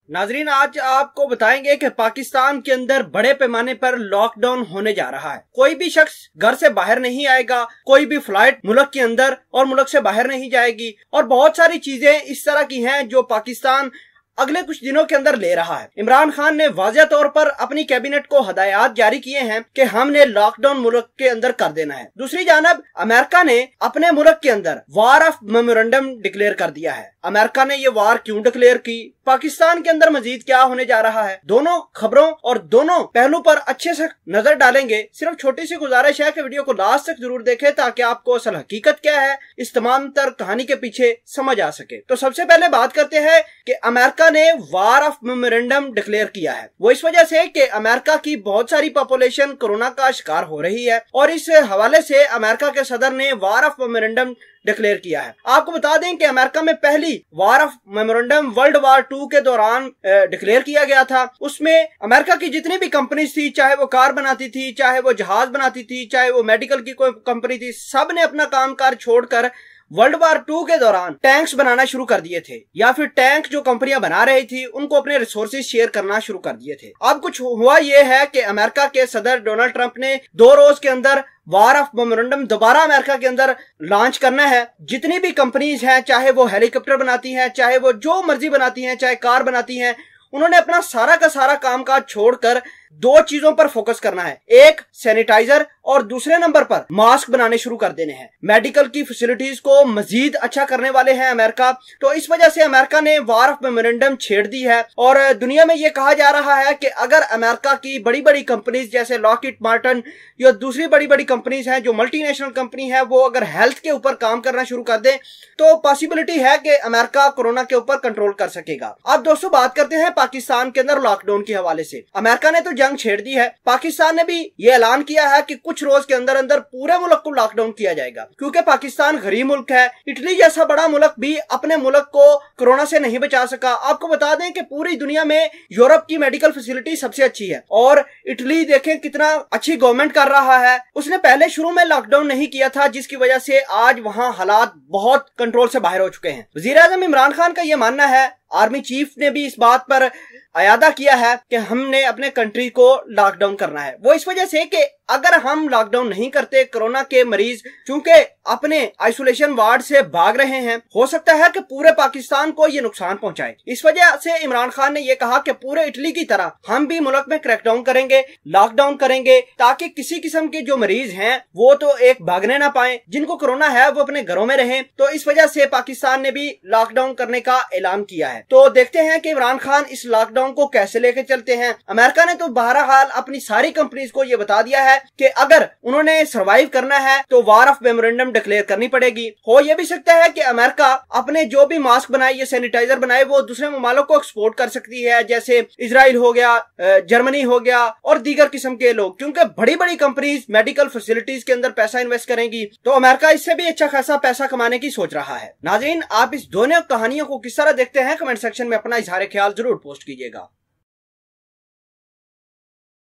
नाजरीन, आज आपको बताएंगे कि पाकिस्तान के अंदर बड़े पैमाने पर लॉकडाउन होने जा रहा है। कोई भी शख्स घर से बाहर नहीं आएगा, कोई भी फ्लाइट मुल्क के अंदर और मुल्क से बाहर नहीं जाएगी और बहुत सारी चीजें इस तरह की हैं जो पाकिस्तान अगले कुछ दिनों के अंदर ले रहा है। इमरान खान ने वाज़ेह तौर पर अपनी कैबिनेट को हदायत जारी किए हैं कि हमने लॉकडाउन मुल्क के अंदर कर देना है। दूसरी जानब अमेरिका ने अपने मुल्क के अंदर वार ऑफ मेमोरेंडम डिक्लेयर कर दिया है। अमेरिका ने ये वार क्यों डिक्लेयर की, पाकिस्तान के अंदर मजीद क्या होने जा रहा है, दोनों खबरों और दोनों पहलू पर अच्छे से नजर डालेंगे। सिर्फ छोटी सी गुजारिश है कि वीडियो को लास्ट तक जरूर देखें ताकि आपको असल हकीकत क्या है इस तमाम तर कहानी के पीछे समझ आ सके। तो सबसे पहले बात करते हैं कि अमेरिका ने वार ऑफ मेमोरेंडम डिक्लेयर किया है। वो इस वजह से कि अमेरिका की बहुत सारी पॉपुलेशन कोरोना का शिकार हो रही है और इस हवाले से अमेरिका के सदर ने वार ऑफ मेमोरेंडम डिक्लेयर किया है। आपको बता दें कि अमेरिका में पहली war of memorandum world war 2 के दौरान डिक्लेयर किया गया था। उसमें अमेरिका की जितनी भी कंपनीज थी, चाहे वो कार बनाती थी, चाहे वो जहाज बनाती थी, चाहे वो मेडिकल की कोई कंपनी थी, सब ने अपना कामकाज छोड़कर वर्ल्ड वार 2 के दौरान टैंक्स बनाना शुरू कर दिए थे, या फिर टैंक जो कंपनियां बना रही थी उनको अपने रिसोर्सेज शेयर करना शुरू कर दिए थे। अब कुछ हुआ ये है कि अमेरिका के सदर डोनाल्ड ट्रंप ने 2 रोज के अंदर वार ऑफ मेमोरेंडम दोबारा अमेरिका के अंदर लॉन्च करना है। जितनी भी कंपनीज हैं, चाहे वो हेलीकॉप्टर बनाती हैं, चाहे वो जो मर्जी बनाती हैं, चाहे कार बनाती हैं, उन्होंने अपना सारा का सारा कामकाज छोड़कर 2 चीजों पर फोकस करना है। एक सैनिटाइजर और दूसरे नंबर पर मास्क बनाने शुरू कर देने हैं। मेडिकल की फैसिलिटीज को मजीद अच्छा करने वाले हैं अमेरिका। तो इस वजह से अमेरिका ने वार ऑफ मेमोरेंडम छेड़ दी है और दुनिया में यह कहा जा रहा है कि अगर अमेरिका की बड़ी बड़ी कंपनीज जैसे लॉकहीड मार्टिन या दूसरी बड़ी बड़ी कंपनीज हैं जो मल्टीनेशनल कंपनी है, वो अगर हेल्थ के ऊपर काम करना शुरू कर दे तो पॉसिबिलिटी है कि अमेरिका कोरोना के ऊपर कंट्रोल कर सकेगा। अब दोस्तों बात करते हैं पाकिस्तान के अंदर लॉकडाउन के हवाले से। अमेरिका ने तो जंग छेड़ दी है, पाकिस्तान ने भी ये ऐलान किया है कि कुछ रोज के अंदर अंदर पूरे मुल्क को लॉकडाउन किया जाएगा, क्योंकि पाकिस्तान गरीब मुल्क है। इटली जैसा बड़ा मुल्क भी अपने मुल्क को कोरोना से नहीं बचा सका। आपको बता दें कि पूरी दुनिया में यूरोप की मेडिकल फैसिलिटी सबसे अच्छी है और इटली देखें कितना अच्छी गवर्नमेंट कर रहा है। उसने पहले शुरू में लॉकडाउन नहीं किया था, जिसकी वजह से आज वहां हालात बहुत कंट्रोल से बाहर हो चुके हैं। वजीर आज़म इमरान खान का यह मानना है, आर्मी चीफ ने भी इस बात पर अयादा किया है कि हमने अपने कंट्री को लॉकडाउन करना है। वो इस वजह से कि अगर हम लॉकडाउन नहीं करते, कोरोना के मरीज चूंकि अपने आइसोलेशन वार्ड से भाग रहे हैं, हो सकता है कि पूरे पाकिस्तान को ये नुकसान पहुंचाए। इस वजह से इमरान खान ने यह कहा कि पूरे इटली की तरह हम भी मुल्क में क्रैकडाउन करेंगे, लॉकडाउन करेंगे, ताकि किसी किस्म के जो मरीज हैं वो तो एक भागने ना पाए, जिनको कोरोना है वो अपने घरों में रहें। तो इस वजह से पाकिस्तान ने भी लॉकडाउन करने का ऐलान किया है। तो देखते हैं कि इमरान खान इस लॉकडाउन को कैसे लेके चलते हैं। अमेरिका ने तो बहरहाल अपनी सारी कंपनीज को यह बता दिया है कि अगर उन्होंने सर्वाइव करना है तो वार ऑफ मेमोरेंडम डिक्लेयर करनी पड़ेगी। हो यह भी सकता है कि अमेरिका अपने जो भी मास्क बनाए या सैनिटाइजर बनाए वो दूसरे ममालिक को एक्सपोर्ट कर सकती है, जैसे इजराइल हो गया, जर्मनी हो गया और दीगर किस्म के लोग, क्योंकि बड़ी बड़ी कंपनीज मेडिकल फैसिलिटीज के अंदर पैसा इन्वेस्ट करेंगी तो अमेरिका इससे भी अच्छा खासा पैसा कमाने की सोच रहा है। नाज़रीन, आप इस दोनों कहानियों को किस तरह देखते हैं, कमेंट सेक्शन में अपना इजहार ख्याल जरूर पोस्ट कीजिएगा।